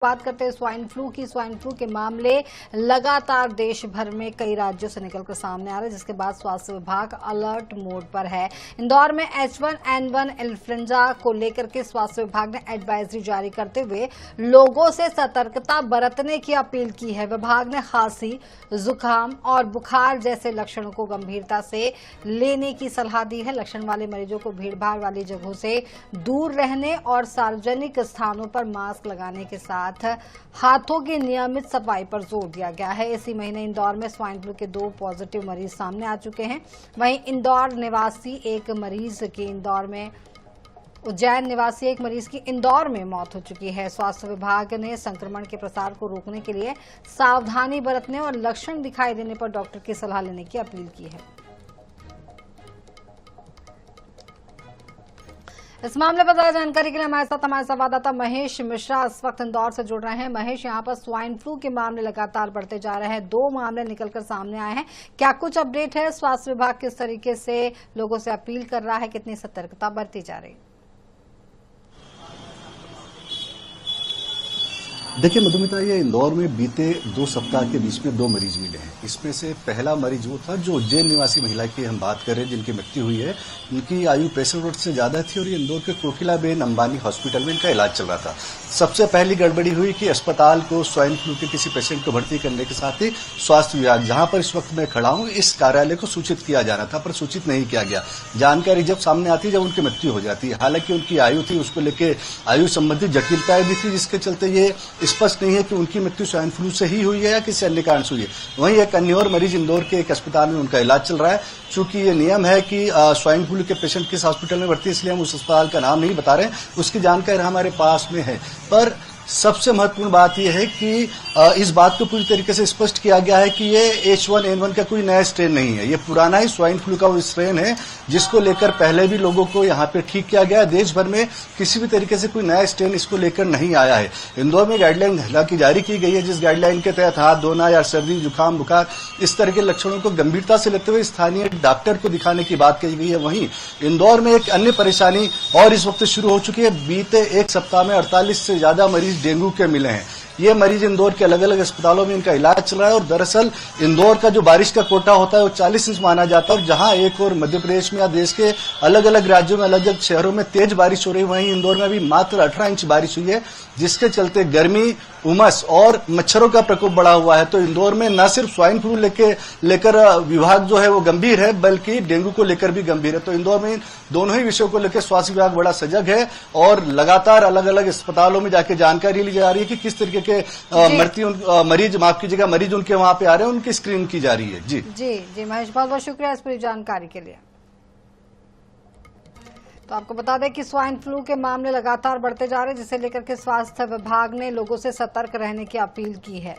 बात करते हैं स्वाइन फ्लू की। स्वाइन फ्लू के मामले लगातार देश भर में कई राज्यों से निकलकर सामने आ रहे हैं, जिसके बाद स्वास्थ्य विभाग अलर्ट मोड पर है। इंदौर में H1N1 इन्फ्लुएंजा को लेकर के स्वास्थ्य विभाग ने एडवाइजरी जारी करते हुए लोगों से सतर्कता बरतने की अपील की है। विभाग ने खांसी, जुकाम और बुखार जैसे लक्षणों को गंभीरता से लेने की सलाह दी है। लक्षण वाले मरीजों को भीड़भाड़ वाली जगहों से दूर रहने और सार्वजनिक स्थानों पर मास्क लगाने के साथ हाथों की नियमित सफाई पर जोर दिया गया है। इसी महीने इंदौर में स्वाइन फ्लू के 2 पॉजिटिव मरीज सामने आ चुके हैं। वहीं इंदौर निवासी एक मरीज की उज्जैन निवासी एक मरीज की इंदौर में मौत हो चुकी है। स्वास्थ्य विभाग ने संक्रमण के प्रसार को रोकने के लिए सावधानी बरतने और लक्षण दिखाई देने पर डॉक्टर की सलाह लेने की अपील की है। इस मामले पर ज्यादा जानकारी के लिए हमारे साथ हमारे संवाददाता महेश मिश्रा इस वक्त इंदौर से जुड़ रहे हैं। महेश, यहाँ पर स्वाइन फ्लू के मामले लगातार बढ़ते जा रहे हैं, 2 मामले निकलकर सामने आए हैं, क्या कुछ अपडेट है? स्वास्थ्य विभाग किस तरीके से लोगों से अपील कर रहा है, कितनी सतर्कता बरती जा रही है? देखिए मधुमिता, ये इंदौर में बीते 2 सप्ताह के बीच में 2 मरीज मिले हैं। इसमें से पहला मरीज वो था जो उज्जैन निवासी महिला की हम बात कर रहे हैं, जिनकी मृत्यु हुई है। इनकी आयु 65 वर्ष से ज्यादा थी और ये इंदौर के कोकिलाबेन अंबानी हॉस्पिटल में इनका इलाज चल रहा था। सबसे पहली गड़बड़ी हुई कि अस्पताल को स्वाइन फ्लू के किसी पेशेंट को भर्ती करने के साथ ही स्वास्थ्य विभाग, जहां पर इस वक्त मैं खड़ा हूं, इस कार्यालय को सूचित किया जाना था, पर सूचित नहीं किया गया। जानकारी जब सामने आती है जब उनकी मृत्यु हो जाती है। हालांकि उनकी आयु थी, उसको लेकर आयु संबंधी जटिलताएं भी थी, जिसके चलते ये स्पष्ट नहीं है कि उनकी मृत्यु स्वाइन फ्लू से ही हुई है या किसी अन्य कारण से हुई है। वहीं एक अन्य और मरीज इंदौर के एक अस्पताल में उनका इलाज चल रहा है। चूंकि ये नियम है कि स्वाइन फ्लू के पेशेंट किस हॉस्पिटल में भर्ती है, इसलिए हम उस अस्पताल का नाम नहीं बता रहे हैं, उसकी जानकारी हमारे पास में है। पर सबसे महत्वपूर्ण बात यह है कि इस बात को पूरी तरीके से स्पष्ट किया गया है कि ये H1N1 का कोई नया स्ट्रेन नहीं है, ये पुराना ही स्वाइन फ्लू का वो स्ट्रेन है, जिसको लेकर पहले भी लोगों को यहाँ पे ठीक किया गया है। देश भर में किसी भी तरीके से कोई नया स्ट्रेन इसको लेकर नहीं आया है। इंदौर में गाइडलाइन हालांकि जारी की गई है, जिस गाइडलाइन के तहत हाथ धोना या सर्दी, जुकाम, बुखार इस तरह के लक्षणों को गंभीरता से लेते हुए स्थानीय डॉक्टर को दिखाने की बात कही गई है। वहीं इंदौर में एक अन्य परेशानी और इस वक्त शुरू हो चुकी है। बीते 1 सप्ताह में 48 से ज्यादा मरीज डेंगू के मिले हैं। ये मरीज इंदौर के अलग अलग अस्पतालों में इनका इलाज चल रहा है। और दरअसल इंदौर का जो बारिश का कोटा होता है वो 40 इंच माना जाता है। और जहां एक और मध्य प्रदेश में या देश के अलग अलग राज्यों में, अलग अलग शहरों में तेज बारिश हो रही है, वहीं इंदौर में अभी मात्र 18 इंच बारिश हुई है, जिसके चलते गर्मी, उमस और मच्छरों का प्रकोप बढ़ा हुआ है। तो इंदौर में न सिर्फ स्वाइन फ्लू लेकर विभाग जो है वो गंभीर है, बल्कि डेंगू को लेकर भी गंभीर है। तो इंदौर में दोनों ही विषयों को लेकर स्वास्थ्य विभाग बड़ा सजग है और लगातार अलग अलग अस्पतालों में जाके जानकारी ली जा रही है कि किस तरीके के मरीज उनके वहां पे आ रहे हैं, उनकी स्क्रीनिंग की जा रही है। जी महेश, बहुत बहुत शुक्रिया इस पूरी जानकारी के लिए। तो आपको बता दें कि स्वाइन फ्लू के मामले लगातार बढ़ते जा रहे हैं, जिसे लेकर के स्वास्थ्य विभाग ने लोगों से सतर्क रहने की अपील की है।